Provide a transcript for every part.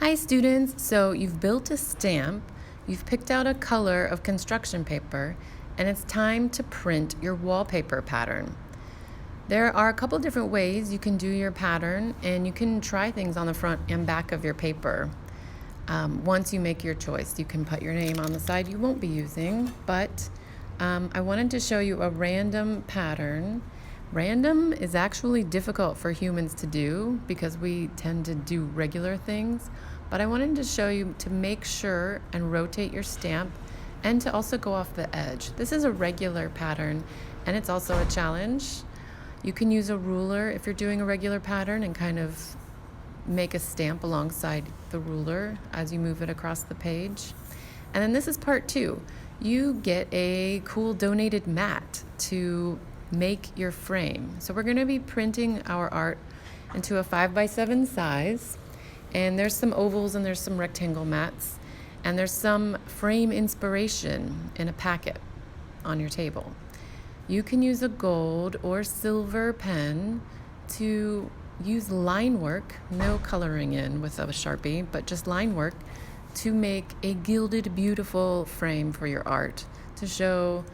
Hi students, so you've built a stamp, you've picked out a color of construction paper, and it's time to print your wallpaper pattern. There are a couple different ways you can do your pattern, and you can try things on the front and back of your paper. Once you make your choice, you can put your name on the side you won't be using, but I wanted to show you a random pattern. Random is actually difficult for humans to do because we tend to do regular things, but I wanted to show you to make sure and rotate your stamp and to also go off the edge. This is a regular pattern and it's also a challenge. You can use a ruler if you're doing a regular pattern and kind of make a stamp alongside the ruler as you move it across the page. And then this is part 2. You get a cool donated mat to make your frame. So we're going to be printing our art into a 5x7 size, and there's some ovals and there's some rectangle mats, and there's some frame inspiration in a packet on your table. You can use a gold or silver pen to use line work, no coloring in with a Sharpie, but just line work to make a gilded, beautiful frame for your art, to show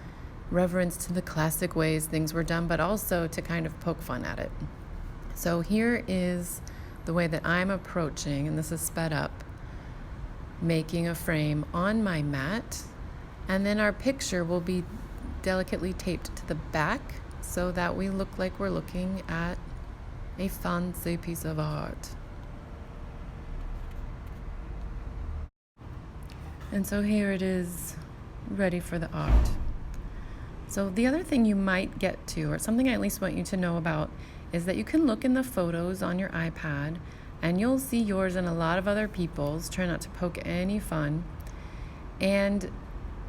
reverence to the classic ways things were done, but also to kind of poke fun at it. So here is the way that I'm approaching, and this is sped up, making a frame on my mat, and then our picture will be delicately taped to the back so that we look like we're looking at a fancy piece of art. And so here it is, ready for the art. So the other thing you might get to, or something I at least want you to know about, is that you can look in the photos on your iPad and you'll see yours and a lot of other people's. Try not to poke any fun. And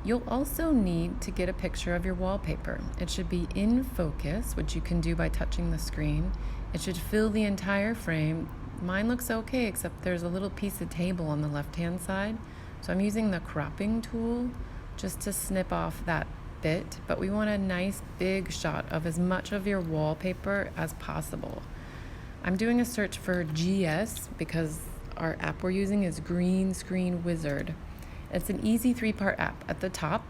you'll also need to get a picture of your wallpaper. It should be in focus, which you can do by touching the screen. It should fill the entire frame. Mine looks okay, except there's a little piece of table on the left-hand side. So I'm using the cropping tool just to snip off that bit, but we want a nice big shot of as much of your wallpaper as possible. I'm doing a search for GS because our app we're using is Green Screen Wizard. It's an easy 3-part app. At the top,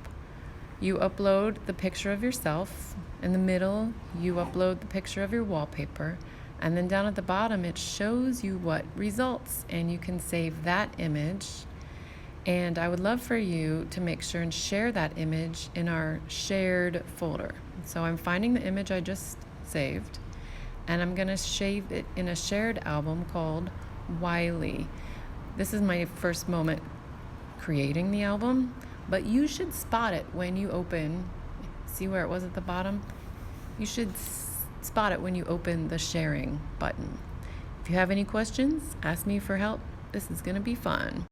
you upload the picture of yourself. In the middle, you upload the picture of your wallpaper. And then down at the bottom, it shows you what results, and you can save that image. And I would love for you to make sure and share that image in our shared folder. So I'm finding the image I just saved, and I'm going to save it in a shared album called Wiley. This is my first moment creating the album, but you should spot it when you open. See where it was at the bottom? You should spot it when you open the sharing button. If you have any questions, ask me for help. This is going to be fun.